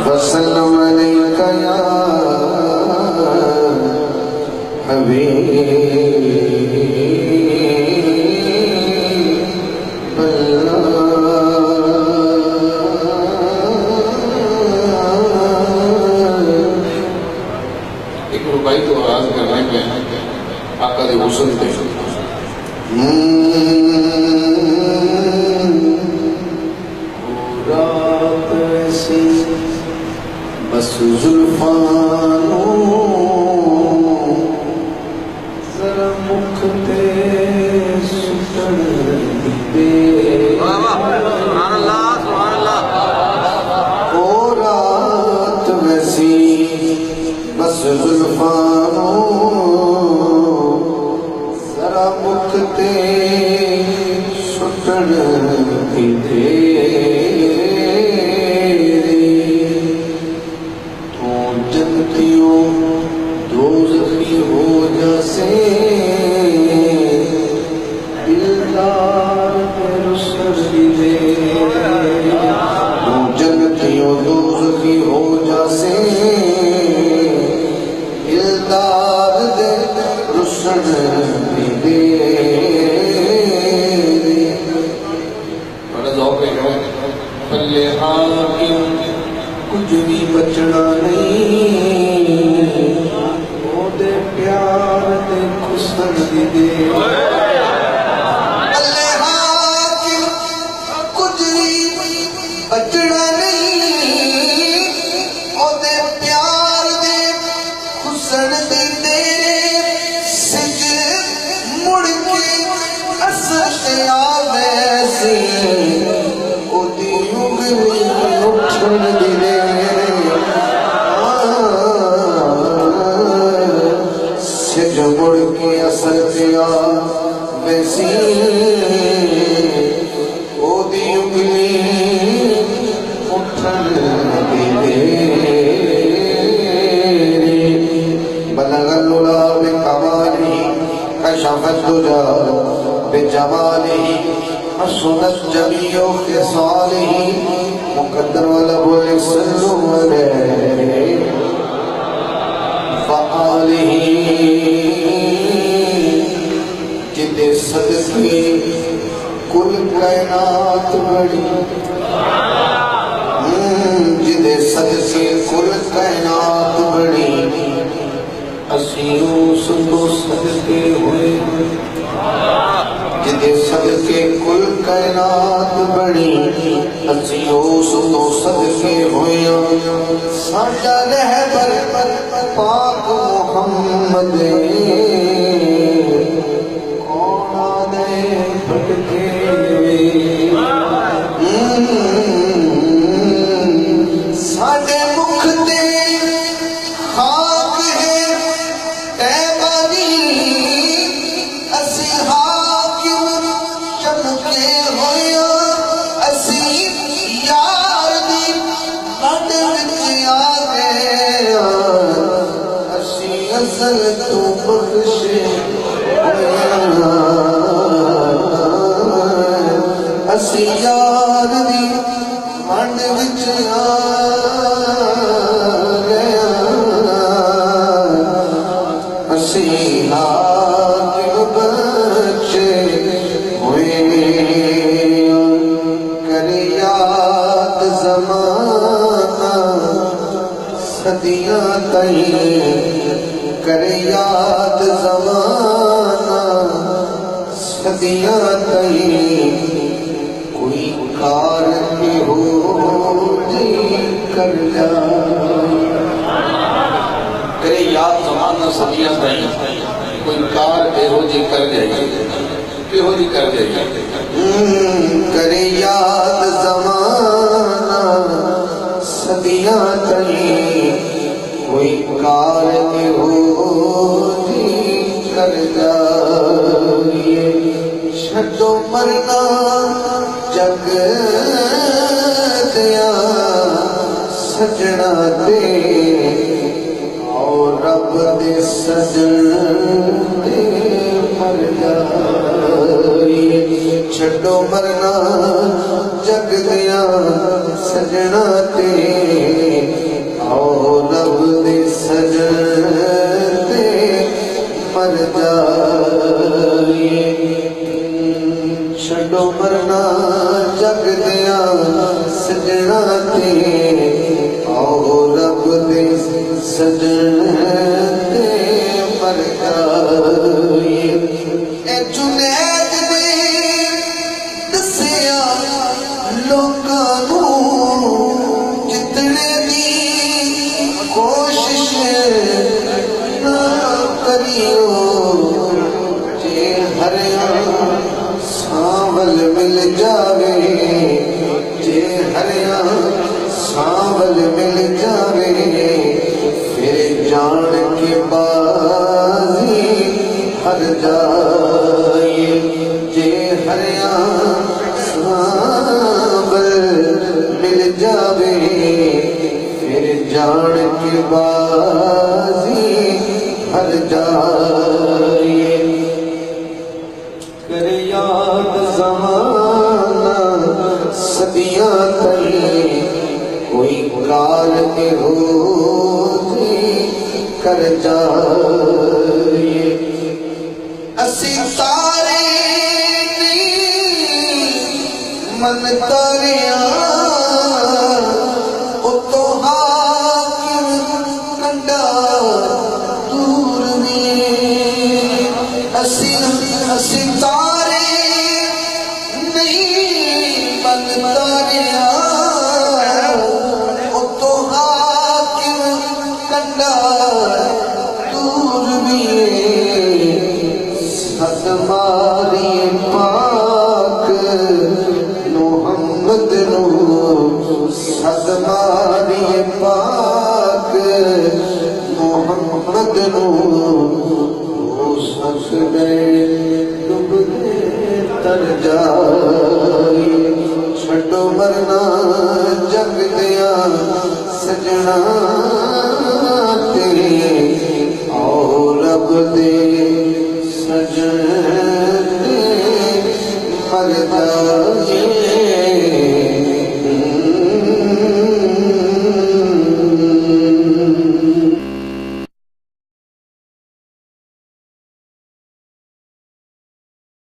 وسلم علیک یا حبیب ایک ربائی تو آغاز کرنے پہ آقا دے غسل دے رات ایسی بس زلفانوں ذرا مکھتے سٹڑ دے سبحان اللہ سبحان اللہ او رات ویسی بس زلفانوں ذرا مکھتے سٹڑ دے دوزخی ہو جیسے دلدار کے رسل دے تو جنتیوں دوزخی ہو جیسے دلدار دے رسل دے بڑا ذوق ہے کہ پلے حاکم کچھ بھی بچنا نہیں پیار دے خسن دے اللہ حاکم کچھ بھی بچنا نہیں او دے پیار دے خسن دے سجر مڑ کے S.A.A.W سی او دی انگلی اٹھن دے مڑ کے اثر دیا ویسی او دی انگلی اٹھن دے بلغ العلا بکمالہ کشف الدجا بجمالہ حسنت جمیع خصالہ مقدر والا بولے صلو علیہ فآلہ جدے صدقے کل کائنات بڑی جدے صدقے کل کائنات بڑی اسیوں سندو صدقے ہوئے جدے صدقے کل کائنات بڑی اسیوں سندو صدقے ہوئے ساڈا رہبر پاک محمد ساڈے مکھ تے خاک ہے تیبانی اسی حاکم چمکے ہویا اسی یار دی بڑ وچ آ گئے اسی ازل تو بخشے اسی یار دی منڈ وچ آ گیا اسی حاکم بچے ہوئے کر یاد زمانہ صدیاں تئیں کر یاد زمانہ صدیاں تئیں کوئی کار کی ہو جی کر جائے تیرے یاد زمانہ صدیاں تائیں کوئی کار بے ہو جی کر جائے بے ہو جی کر جائے کرے یاد زمانہ صدیاں تائیں کوئی کار بے ہو جی کر جائے چھٹو مرنا جگ دیا سجنا دے اور رب دے سجن دے مر جائے چھڈو مرنا جگ دیا سجنا تے آؤ رب دے سجن تے مر جائیے چھڈو مرنا جگ دیا سجنا تے آؤ رب دے سجن تے مر جائیے اے جنید دے دسیا لوکاں نوں جتنے دی کوشش نہ کریو جے ہر ساول مل جاوے جے ہر ساول مل جاوے پھر جان کے بازی ہر جائے جے ہر ساول مل جاوے پھر جان کے بازی ہر جائے کر یاد زمانہ صدیاں تئی کوئی کال کے روزی کر جائے اسی تارے نہیں من تاریاں اتو حاکم کنڈا دور نہیں اسی تارے نہیں من تاریاں اتو حاکم کنڈا دور بھی حد ماری پاک محمد نو حد ماری پاک محمد نو سخ گئے ڈبنے تر جائے چھڈو مرنا جگ دیا سجنا تیرے آؤ رب دے سجن مر جائے